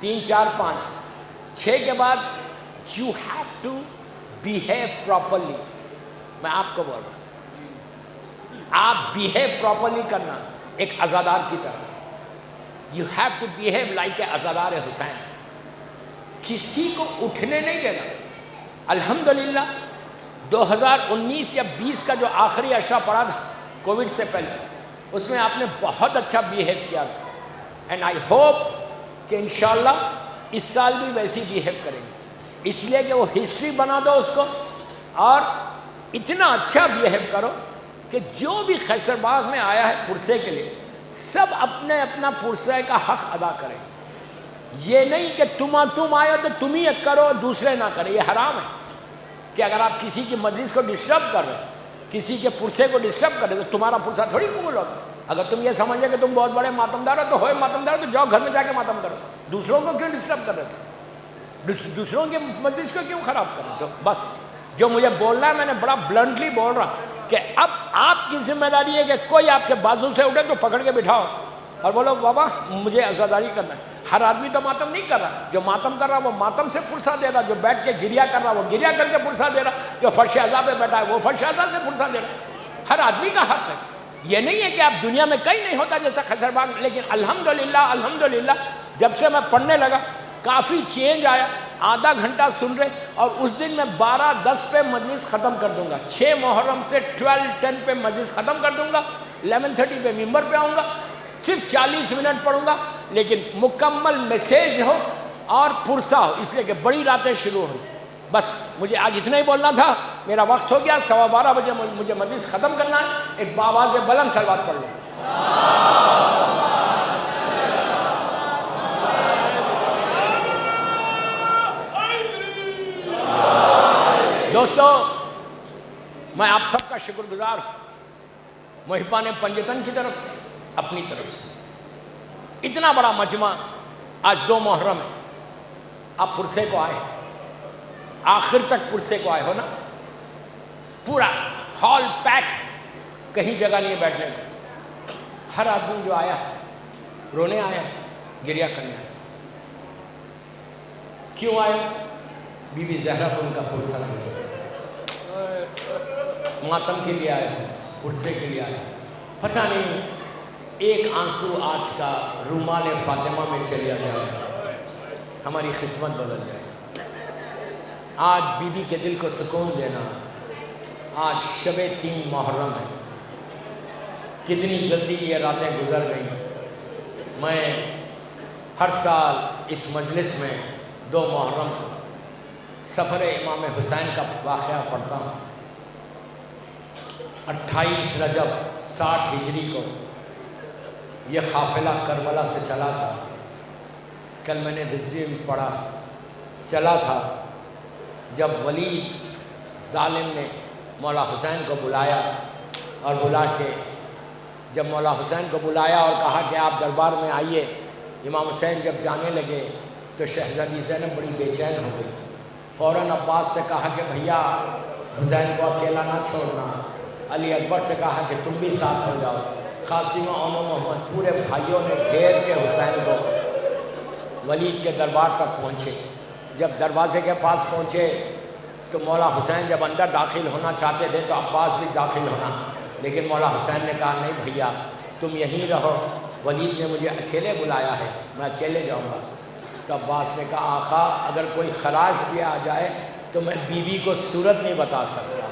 3 4 5 6 کے بعد you have to behave properly. میں آپ کو بول رہا ہوں، آپ بیہیو پراپرلی کرنا ایک عزادار کی طرح۔ You have to behave like a عزادار حسین۔ کسی کو اٹھنے نہیں دینا۔ الحمدللہ 2019 یا 20 کا جو آخری عشرہ پڑا تھا کووڈ سے پہلے، اس میں آپ نے بہت اچھا بیہیو کیا تھا، اینڈ آئی ہوپ کہ انشاءاللہ اس سال بھی ویسی بیہیو کریں گے، اس لیے کہ وہ ہسٹری بنا دو اس کو، اور اتنا اچھا بیہیو کرو کہ جو بھی خیسر باغ میں آیا ہے پرسے کے لیے، سب اپنا پرسے کا حق ادا کریں۔ یہ نہیں کہ تم آئے ہو تو تم ہی کرو دوسرے نہ کریں، یہ حرام ہے کہ اگر آپ کسی کی مجلس کو ڈسٹرب کر رہے ہیں، کسی کے پرسے کو ڈسٹرب کر رہے تو تمہارا پرسہ تھوڑی قبول ہوگا۔ اگر تم یہ سمجھے کہ تم بہت بڑے ماتمدار ہو تو ہوئے ماتمدار ہو تو جاؤ گھر میں جا کے ماتم کرو، دوسروں کو کیوں ڈسٹرب کر رہے تھے؟ دوسروں کے مجلس کو کیوں خراب کر رہے؟ تو بس جو مجھے بولنا ہے میں نے بڑا بلنٹلی بول رہا کہ اب آپ کی ذمہ داری ہے کہ کوئی آپ کے بازو سے اٹھے تو پکڑ کے بٹھاؤ اور بولو بابا مجھے عزاداری کرنا ہے۔ ہر آدمی تو ماتم نہیں کر رہا، جو ماتم کر رہا وہ ماتم سے پرسہ دے رہا، جو بیٹھ کے گریا کر رہا وہ گریا کر کے پرسہ دے رہا، جو فرش عزا پہ بیٹھا ہے وہ فرش عزا سے پرسہ دے رہا۔ ہر آدمی کا حق ہے، یہ نہیں ہے کہ اب دنیا میں کہیں نہیں ہوتا جیسا خیسر باغ، لیکن الحمدللہ جب سے میں پڑھنے لگا کافی چینج آیا۔ آدھا گھنٹہ سن رہے، اور اس دن میں 12:10 پہ مجلس ختم کر دوں گا، 6 محرم سے 12:10 پہ مجلس ختم کر دوں گا، 11:30 پہ ممبر پہ آؤں گا، صرف 40 منٹ پڑھوں گا، لیکن مکمل میسیج ہو اور پرسہ ہو، اس لیے کہ بڑی راتیں شروع ہوں۔ بس مجھے آج اتنا ہی بولنا تھا، میرا وقت ہو گیا، 12:15 بجے مجھے مجلس ختم کرنا ہے۔ ایک باواز بلند صلوات پڑھ لیں۔ دوستو، میں آپ سب کا شکر گزار ہوں، محبان پنجتن کی طرف سے، اپنی طرف سے۔ اتنا بڑا مجمع، آج 2 محرم ہے، آپ پرسے کو آئے، آخر تک پرسے کو آئے ہو نا، پورا ہال پیک، کہیں جگہ نہیں ہے بیٹھنے کو۔ ہر آدمی جو آیا رونے آیا، گریا کرنے آیا۔ کیوں آئے؟ بی بی زہرا کو ان کا پرسہ دیا، ماتم کے لیے آئے، پرسے کے لیے آئے۔ پتہ نہیں ایک آنسو آج کا رومال فاطمہ میں چلیا جائے، ہماری قسمت بدل جائے۔ آج بی بی کے دل کو سکون دینا، آج شب 3 محرم ہے، کتنی جلدی یہ راتیں گزر گئیں۔ میں ہر سال اس مجلس میں 2 محرم کو سفر امام حسین کا واقعہ پڑھتا ہوں۔ 28 رجب 60 ہجری کو یہ قافلہ کربلا سے چلا تھا۔ کل میں نے رضوی میں پڑھا، چلا تھا جب ولید ظالم نے مولا حسین کو بلایا، اور بلا کے جب مولا حسین کو بلایا اور کہا کہ آپ دربار میں آئیے، امام حسین جب جانے لگے تو شہزادی زینب بڑی بے چین ہو گئی۔ فوراً عباس سے کہا کہ بھیا حسین کو اکیلا نہ چھوڑنا۔ علی اکبر سے کہا کہ تم بھی ساتھ ہو جاؤ۔ قاسم و محمد پورے بھائیوں نے گھیر کے حسین کو ولید کے دربار تک پہنچے۔ جب دروازے کے پاس پہنچے تو مولا حسین جب اندر داخل ہونا چاہتے تھے تو عباس بھی داخل ہونا، لیکن مولا حسین نے کہا نہیں بھیا تم یہیں رہو، ولید نے مجھے اکیلے بلایا ہے، میں اکیلے جاؤں گا۔ تو عباس نے کہا آقا اگر کوئی خراش بھی آ جائے تو میں بیوی کو صورت نہیں بتا سکتا۔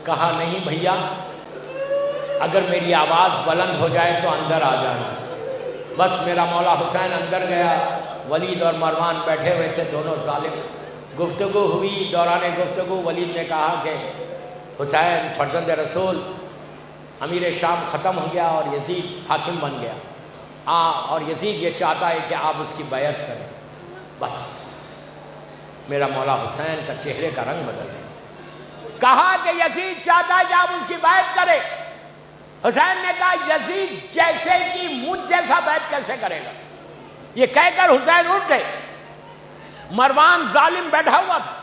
کہا نہیں بھیا اگر میری آواز بلند ہو جائے تو اندر آ جانا۔ بس میرا مولا حسین اندر گیا، ولید اور مروان بیٹھے ہوئے تھے، دونوں ظالم۔ گفتگو ہوئی، دوران گفتگو ولید نے کہا کہ حسین فرزند رسول، امیر شام ختم ہو گیا اور یزید حاکم بن گیا، اور یزید یہ چاہتا ہے کہ آپ اس کی بیعت کریں۔ بس میرا مولا حسین کا چہرے کا رنگ بدل گیا۔ کہا کہ یزید چاہتا ہے کہ آپ اس کی بیعت کریں۔ حسین نے کہا یزید جیسے کہ مجھ جیسا بیعت کیسے کرے گا؟ یہ کہہ کر حسین اٹھے۔ مروان ظالم بیٹھا ہوا تھا،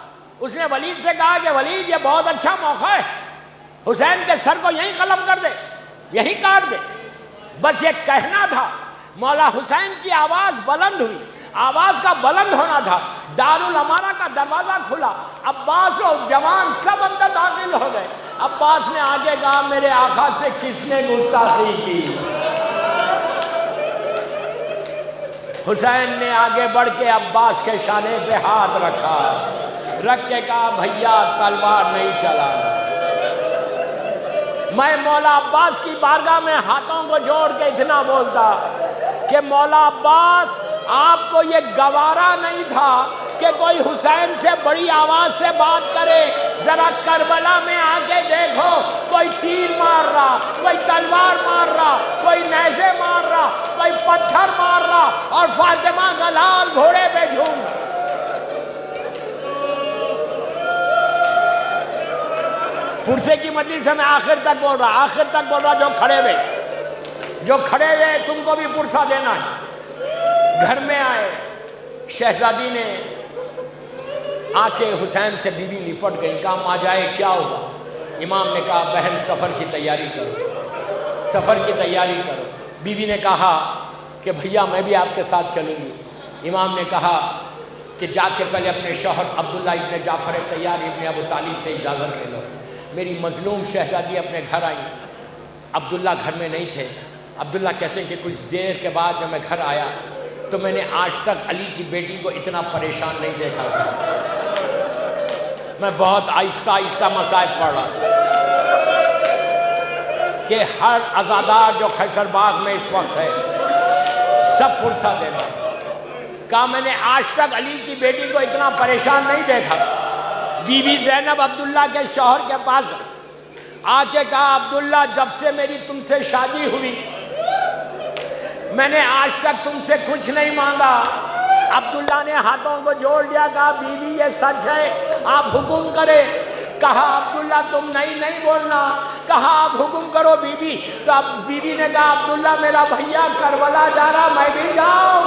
اس نے ولید سے کہا کہ ولید یہ بہت اچھا موقع ہے، حسین کے سر کو یہیں قلم کر دے، یہیں کاٹ دے۔ بس یہ کہنا تھا، مولا حسین کی آواز بلند ہوئی، آواز کا بلند ہونا تھا۔ دارالامارہ کا دروازہ کھلا، عباس و جوان سب اندر داخل ہو گئے۔ عباس نے آگے کہا میرے آقا سے کس نے گستاخی کی؟ حسین نے آگے بڑھ کے عباس کے شانے پہ ہاتھ رکھا، رکھ کے کہا بھیا تلوار نہیں چلانا۔ میں مولا عباس کی بارگاہ میں ہاتھوں کو جوڑ کے اتنا بولتا کہ مولا عباس آپ کو یہ گوارا نہیں تھا کہ کوئی حسین سے بڑی آواز سے بات کرے۔ ذرا کربلا میں آ کے دیکھو، کوئی تیر مار رہا، کوئی تلوار مار رہا، کوئی نیزے مار رہا، کوئی پتھر مار رہا، اور فاطمہ کا لال گھوڑے پہ جھوم رہا۔ پرسے کی مجلس سے میں آخر تک بول رہا، جو کھڑے ہوئے تم کو بھی پرسہ دینا ہے۔ گھر میں آئے، شہزادی نے آ کے حسین سے بیوی لپٹ گئی، کہا ماں جائے کیا ہوگا؟ امام نے کہا بہن سفر کی تیاری کرو۔ بیوی نے کہا کہ بھیا میں بھی آپ کے ساتھ چلوں گی۔ امام نے کہا کہ جا کے پہلے اپنے شوہر عبداللہ ابن جعفر طیار ابن ابو طالب سے اجازت لے لو۔ میری مظلوم شہزادی اپنے گھر آئی، عبداللہ گھر میں نہیں تھے۔ عبداللہ کہتے ہیں کہ کچھ دیر کے بعد جب میں گھر آیا تو میں نے آج تک علی کی بیٹی کو اتنا پریشان نہیں دیکھا تھا۔ میں بہت آہستہ مصائب پڑھ رہا کہ ہر عزادار جو خیصر باغ میں اس وقت ہے سب پرسہ دینا۔ کہا میں نے آج تک علی کی بیٹی کو اتنا پریشان نہیں دیکھا۔ بی بی زینب عبداللہ کے شوہر کے پاس آ کے کہا عبداللہ جب سے میری تم سے شادی ہوئی میں نے آج تک تم سے کچھ نہیں مانگا۔ عبداللہ نے ہاتھوں کو جوڑ لیا، کہا بی بی یہ سچ ہے، آپ حکم کرے۔ کہا عبداللہ تم نہیں بولنا، کہا آپ حکم کرو بی بی۔ تو اب بی بی نے کہا عبداللہ میرا بھیا کربلا جا رہا، میں بھی جاؤں؟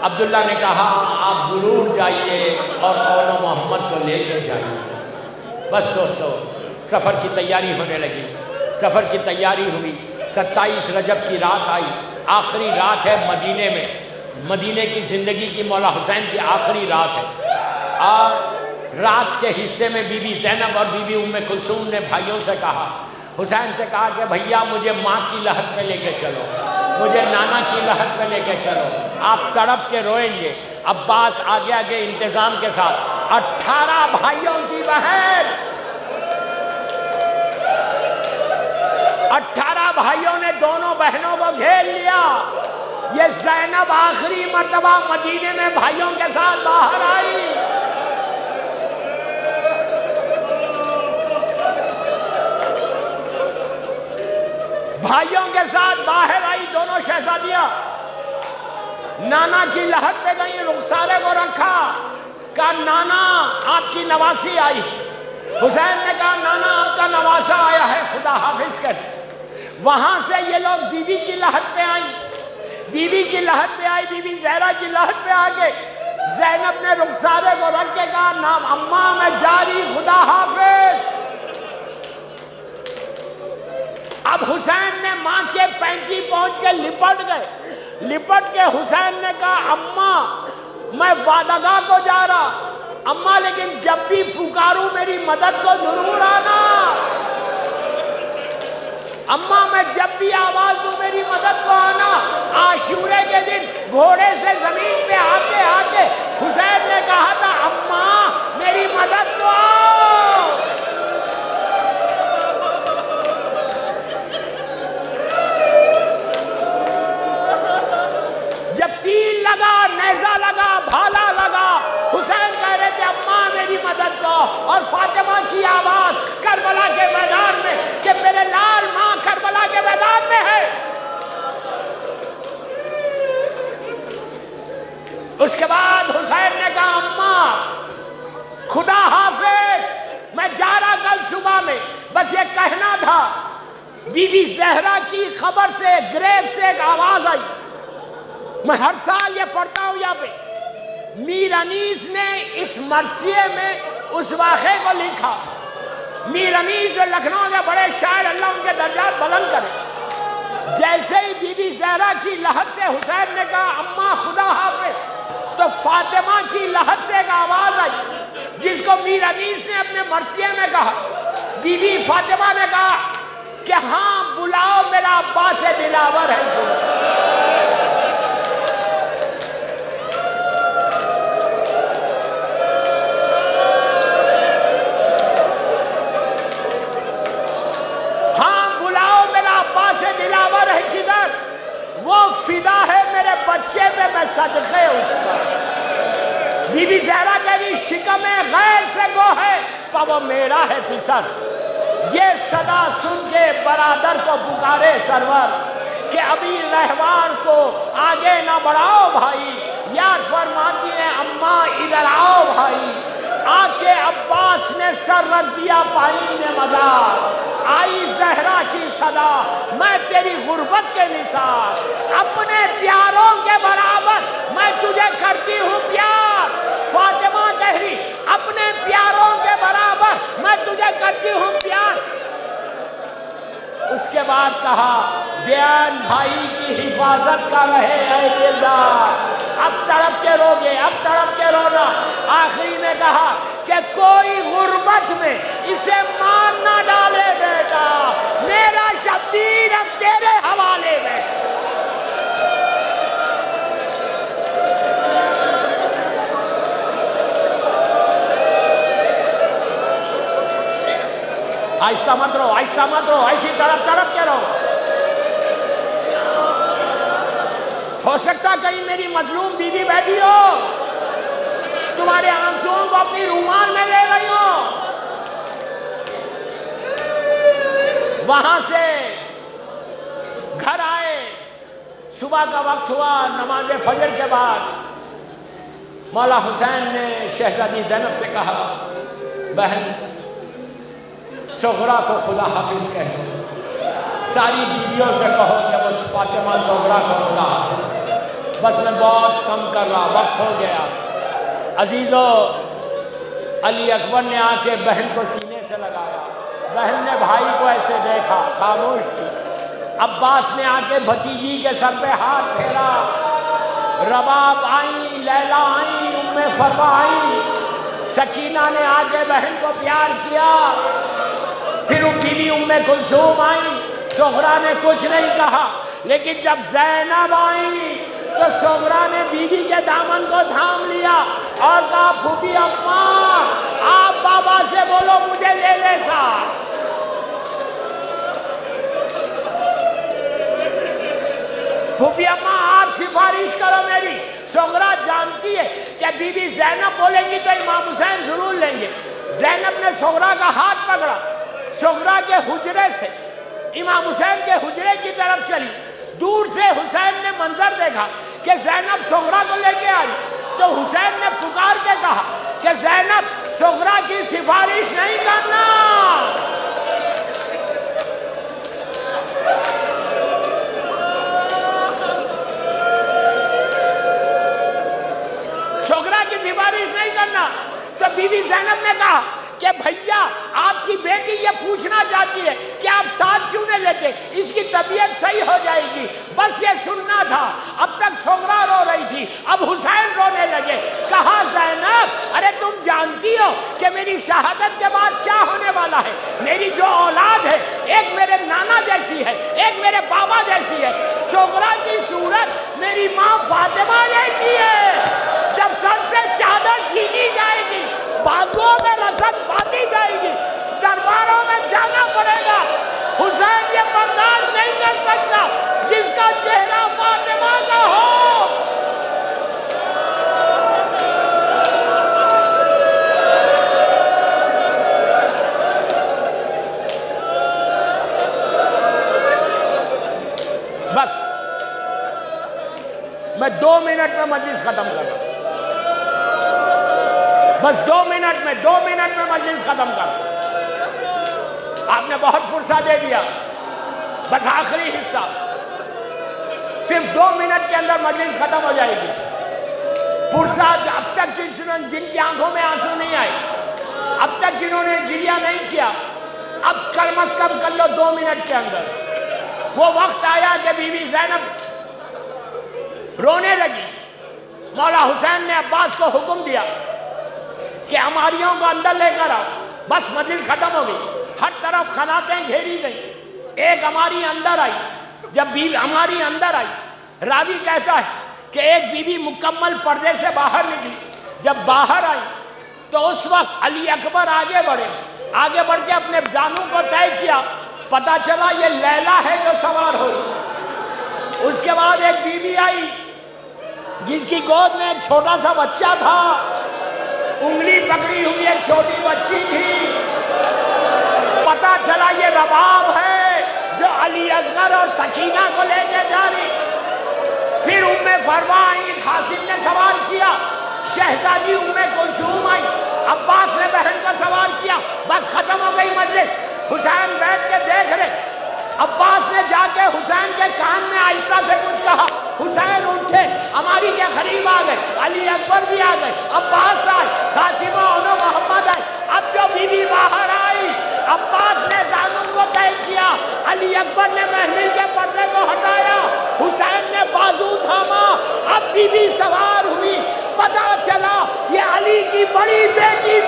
عبداللہ نے کہا آپ ضرور جائیے اور قول و محمد کو لے کے جائیے۔ بس دوستو سفر کی تیاری ہونے لگی، سفر کی تیاری ہوئی۔ 27 رجب کی رات آئی، آخری رات ہے مدینے میں، مدینے کی زندگی کی مولا حسین کی آخری رات ہے۔ اور رات کے حصے میں بی بی زینب اور بی بی ام کلثوم نے بھائیوں سے کہا، حسین سے کہا کہ بھیا مجھے ماں کی لحد پہ لے کے چلو، مجھے نانا کی لحد میں لے کے چلو، آپ تڑپ کے روئیں گے۔ عباس آگے آگے انتظام کے ساتھ، 18 بھائیوں کی بہن، 18 بھائیوں نے دونوں بہنوں کو گھیر لیا۔ یہ زینب آخری مرتبہ مدینے میں بھائیوں کے ساتھ باہر آئی۔ بھائیوں کے ساتھ باہر آئی دونوں شہزادیاں، نانا کی لحد پہ گئیں، رخسارے کو رکھا، کہا نانا آپ کی نواسی آئی۔ حسین نے کہا نانا آپ کا نواسا آیا ہے، خدا حافظ کر۔ وہاں سے یہ لوگ بی بی کی لحد پہ آئیں، بی بی کی لحد پہ آئی، بی بی زہرا کی لحد پہ آگے زینب نے رخسارے کو رکھ کے کہا نام اماں میں جاری، خدا حافظ۔ اب حسین نے ماں کے پینٹی پہنچ کے لپٹ گئے، لپٹ کے حسین نے کہا اماں میں وعدگاہ کو جا رہا، اماں لیکن جب بھی پکاروں میری مدد کو ضرور آنا، اماں میں جب بھی آواز دوں میری مدد کو آنا۔ عاشورے کے دن گھوڑے سے زمین پہ آتے آتے حسین نے کہا تھا اماں میری مدد کو آؤ۔ جب تیر لگا، نیزہ لگا، بھالا لگا، حسین کہہ رہے تھے اماں میری مدد کو، اور فاطمہ کی آواز کربلا کے میدان میں کہ میرے لال ماں کربلا کے میدان میں ہے۔ اس کے بعد حسین نے کہا اماں خدا حافظ، میں جا رہا کل صبح میں، بس یہ کہنا تھا۔ بی بی زہرا کی خبر سے گریو سے ایک آواز آئی، میں ہر سال یہ پڑھتا ہوں یہاں پہ، میر انیس نے اس مرثیے میں اس واقعے کو لکھا۔ میر انیس جو لکھنؤ کے بڑے شاعر، اللہ ان کے درجات بلند کرے، جیسے ہی بی بی زہرا کی لحد سے حسین نے کہا اماں خدا حافظ، تو فاطمہ کی لحد سے ایک آواز آئی جس کو میر انیس نے اپنے مرثیے میں کہا۔ بی بی فاطمہ نے کہا کہ ہاں بلاؤ میرا عباس دلاور ہے تم۔ دلاور ہے کدھر؟ وہ فدا ہے میرے بچے پہ، میں صدقے اس کا۔ بی بی زہرا کہہ رہی شکم غیر سے گو ہے پا وہ میرا ہے پسر، یہ صدا سن کے برادر کو پکارے سرور کہ ابھی رہوار کو آگے نہ بڑھاؤ بھائی، یاد فرماتی ہے اماں ادھر آؤ بھائی، آ کے عباس نے سر رکھ دیا پائین مزار، آئی زہرا کی صدا میں تیری غربت کے نثار، اپنے پیاروں کے برابر میں تجھے کرتی ہوں پیار۔ فاطمہ کہہ رہی اپنے پیاروں کے برابر میں تجھے کرتی ہوں پیار۔ اس کے بعد کہا دیان بھائی کی حفاظت کا رہے اے دلدار، اب تڑپ کے رو گے، اب تڑپ کے رونا۔ آخری میں کہا کہ کوئی غربت میں اسے مار نہ ڈالے بیٹا، میرا شبیر اب تیرے حوالے میں۔ آہستہ مت رو، آہستہ مت رو، ایسی تڑپ تڑپ کے رہو۔ ہو سکتا کہیں میری مظلوم بیوی بیٹھی ہو، تمہارے آنسوؤں کو اپنی رومال میں لے رہی ہو۔ وہاں سے گھر آئے، صبح کا وقت ہوا، نماز فجر کے بعد مولا حسین نے شہزادی زینب سے کہا بہن صغرا کو خدا حافظ کہہ دو، ساری بیویوں سے کہو کہ وہ فاطمہ صغرا کو خدا حافظ کہہ دو۔ بس میں بہت کم کر رہا، وقت ہو گیا۔ عزیزو، علی اکبر نے آ کے بہن کو سینے سے لگایا، بہن نے بھائی کو ایسے دیکھا، خاموش تھی۔ عباس نے آ کے بھتیجی کے سر پہ ہاتھ پھیرا، رباب آئیں، لیلا آئیں، ام فروا آئیں، سکینہ نے آ کے بہن کو پیار کیا، پھر بیوی ام کلثوم آئیں، صغرا نے کچھ نہیں کہا، لیکن جب زینب آئی تو صغرا نے بیوی کے دامن کو تھام لیا اور کہا پھوپھی اماں آپ بابا سے بولو مجھے لے لے ساتھ. پھوپھی اماں آپ سفارش کرو میری. صغرا جانتی ہے کہ بی بی زینب بولیں گی تو امام حسین ضرور لیں گے. زینب نے صغرا کا ہاتھ پکڑا, صغرا کے حجرے سے امام حسین کے حجرے کی طرف چلی. دور سے حسین نے منظر دیکھا کہ زینب صغرا کو لے کے آئی, تو حسین نے پکار کے کہا کہ زینب صغرا کی سفارش نہیں کرنا. صغرا کی سفارش نہیں کرنا. تو بی بی زینب نے کہا کہ بھیا آپ کی بیٹی یہ پوچھنا چاہتی ہے کہ آپ ساتھ کیوں نہیں لیتے, اس کی طبیعت صحیح ہو جائے گی, بس یہ سننا تھا. اب تک صغرا رو رہی تھی, اب حسین رونے لگے. کہا زینب ارے تم جانتی ہو کہ میری شہادت کے بعد کیا ہونے والا ہے. میری جو اولاد ہے ایک میرے نانا جیسی ہے, ایک میرے بابا جیسی ہے. صغرا کی صورت میری ماں فاطمہ جیسی ہے. جب سر سے چادر چھینی جائے گی, بازوؤں میں رسد باندھی جائے گی, درباروں میں جانا پڑے گا. حسین یہ برداشت نہیں کر سکتا جس کا چہرہ فاطمہ کا ہو. بس میں 2 منٹ میں مجلس ختم کر رہا ہوں. بس 2 منٹ میں مجلس ختم کر. آپ نے بہت فرصہ دے دیا, بس آخری حصہ, صرف 2 منٹ کے اندر مجلس ختم ہو جائے گی. فرصہ اب تک جن کی آنکھوں میں آنسو نہیں آئے, اب تک جنہوں نے گریہ نہیں کیا, اب کم از کم کر لو 2 منٹ کے اندر. وہ وقت آیا کہ بی بی زینب رونے لگی. مولا حسین نے عباس کو حکم دیا کہ عماریوں کو اندر لے کر آؤ. بس مجلس ختم ہو گئی, ہر طرف خناتیں گھیری گئی. ایک عماری اندر آئی. جب عماری اندر آئی, راوی کہتا ہے کہ ایک بی بی مکمل پردے سے باہر نکلی. جب باہر آئی تو اس وقت علی اکبر آگے بڑھے, آگے بڑھ کے اپنے جانوں کو طے کیا. پتا چلا یہ لیلا ہے جو سوار ہوئی. اس کے بعد ایک بی بی آئی جس کی گود میں ایک چھوٹا سا بچہ تھا, انگلی پکڑی ہوئی ایک چھوٹی بچی تھی. پتا چلا یہ رباب ہے جو علی اصغر اور سکینہ کو لے کے جا رہی. پھر فروا آئی, قاسم نے سوال کیا, شہزادی کلثوم آئی, عباس نے بہن کو سوال کیا. بس ختم ہو گئی مجلس. حسین بیٹھ کے دیکھ رہے. عباس نے جا کے حسین کے کان میں آہستہ سے کچھ کہا. حسین اٹھے, ہماری کے قریب آ گئے, علی اکبر بھی آ گئے, عباس آئے, قاسمہ اور محمد آئے. اب جو بی بی باہر آئی, عباس نے زانوں کو طے کیا, علی اکبر نے محمل کے پردے کو ہٹایا, حسین نے بازو تھاما. اب بی بی سوار ہوئی. پتا چلا یہ علی کی بڑی بیٹی